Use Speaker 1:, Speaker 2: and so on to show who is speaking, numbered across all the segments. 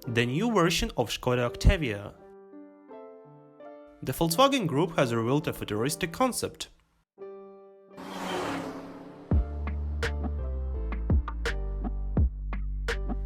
Speaker 1: the new version of Skoda Octavia. The Volkswagen Group has revealed a futuristic concept.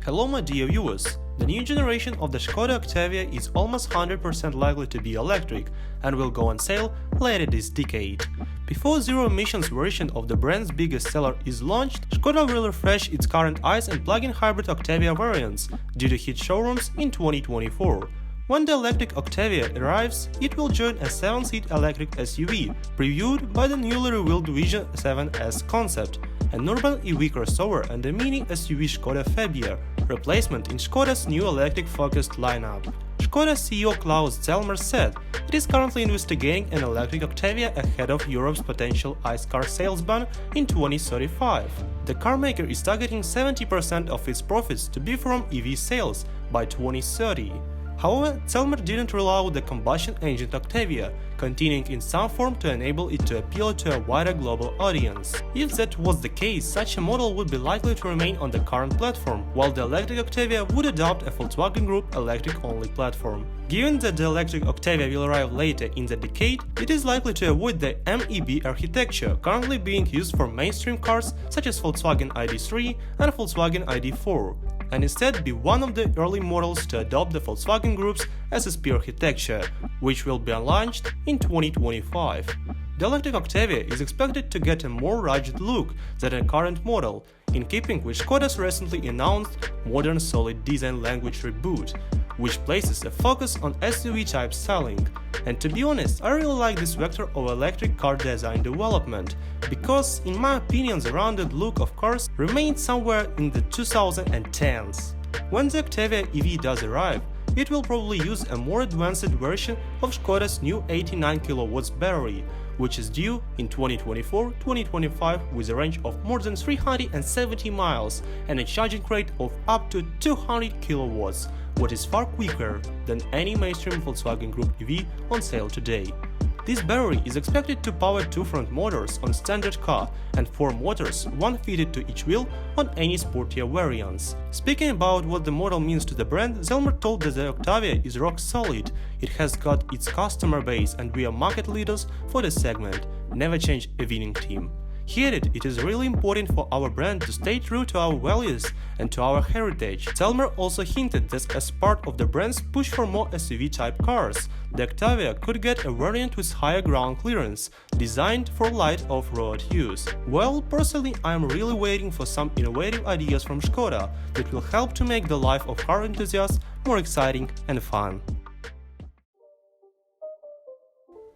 Speaker 1: Hello my dear viewers! The new generation of the Skoda Octavia is almost 100% likely to be electric and will go on sale later this decade. Before zero-emissions version of the brand's biggest seller is launched, Skoda will refresh its current ICE and plug-in hybrid Octavia variants due to hit showrooms in 2024. When the electric Octavia arrives, it will join a 7-seat electric SUV, previewed by the newly revealed Vision 7S concept, an urban EV crossover and a mini SUV Skoda Fabia, replacement in Skoda's new electric-focused lineup. Skoda CEO Klaus Zellmer said it is currently investigating an electric Octavia ahead of Europe's potential ICE car sales ban in 2035. The carmaker is targeting 70% of its profits to be from EV sales by 2030. However, Zellmer didn't rule out the combustion-engine Octavia, continuing in some form to enable it to appeal to a wider global audience. If that was the case, such a model would be likely to remain on the current platform, while the electric Octavia would adopt a Volkswagen Group electric-only platform. Given that the electric Octavia will arrive later in the decade, it is likely to avoid the MEB architecture currently being used for mainstream cars such as Volkswagen ID3 and Volkswagen ID4, and instead be one of the early models to adopt the Volkswagen Group's SSP architecture, which will be launched in 2025. The electric Octavia is expected to get a more rugged look than a current model, in keeping with Skoda's recently announced modern solid design language reboot, which places a focus on SUV-type styling. And to be honest, I really like this vector of electric car design development, because in my opinion the rounded look of cars remains somewhere in the 2010s. When the Octavia EV does arrive, it will probably use a more advanced version of Skoda's new 89 kW battery, which is due in 2024-2025 with a range of more than 370 miles and a charging rate of up to 200 kW, what is far quicker than any mainstream Volkswagen Group EV on sale today. This battery is expected to power 2 front motors on standard car and 4 motors, one fitted to each wheel on any sportier variants. Speaking about what the model means to the brand, Zellmer told that the Octavia is rock solid, it has got its customer base and we are market leaders for the segment, never change a winning team. He added it is really important for our brand to stay true to our values and to our heritage. Zellmer also hinted that as part of the brand's push for more SUV-type cars, the Octavia could get a variant with higher ground clearance, designed for light off-road use. Well, personally I am really waiting for some innovative ideas from Skoda that will help to make the life of car enthusiasts more exciting and fun.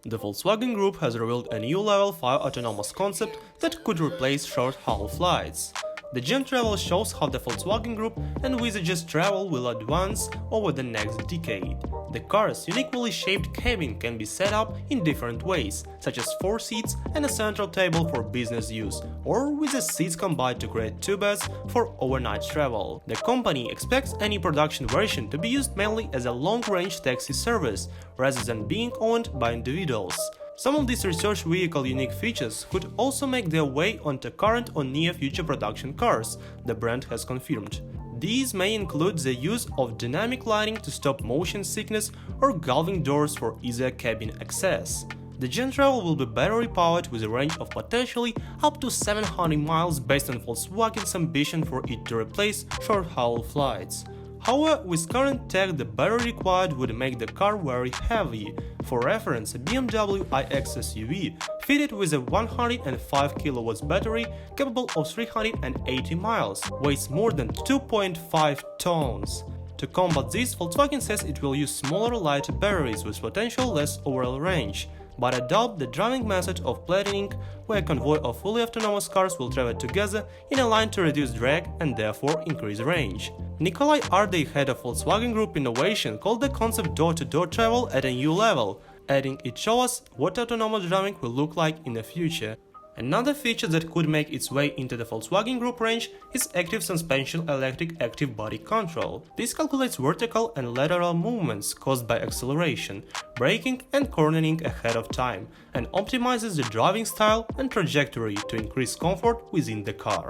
Speaker 1: The Volkswagen Group has revealed a new Level 5 autonomous concept that could replace short-haul flights. The Gen.Travel shows how the Volkswagen Group envisages travel will advance over the next decade. The car's uniquely shaped cabin can be set up in different ways, such as 4 seats and a central table for business use, or with the seats combined to create 2 beds for overnight travel. The company expects any production version to be used mainly as a long-range taxi service, rather than being owned by individuals. Some of these research vehicle unique features could also make their way onto current or near-future production cars, the brand has confirmed. These may include the use of dynamic lighting to stop motion sickness or gullwing doors for easier cabin access. The Gen.Travel will be battery-powered with a range of potentially up to 700 miles based on Volkswagen's ambition for it to replace short-haul flights. However, with current tech, the battery required would make the car very heavy. For reference, a BMW iX SUV fitted with a 105 kW battery capable of 380 miles weighs more than 2.5 tons. To combat this, Volkswagen says it will use smaller, lighter batteries with potential less overall range, but adopt the driving method of plating, where a convoy of fully autonomous cars will travel together in a line to reduce drag and therefore increase range. Nikolai Ardai, head of Volkswagen Group Innovation, called the concept door-to-door travel at a new level, adding it shows us what autonomous driving will look like in the future. Another feature that could make its way into the Volkswagen Group range is active suspension electric active body control. This calculates vertical and lateral movements caused by acceleration, braking and cornering ahead of time, and optimizes the driving style and trajectory to increase comfort within the car.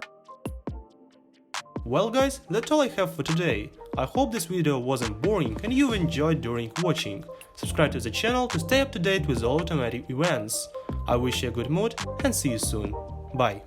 Speaker 1: Well guys, that's all I have for today. I hope this video wasn't boring and you enjoyed during watching. Subscribe to the channel to stay up to date with all automotive events. I wish you a good mood and see you soon. Bye.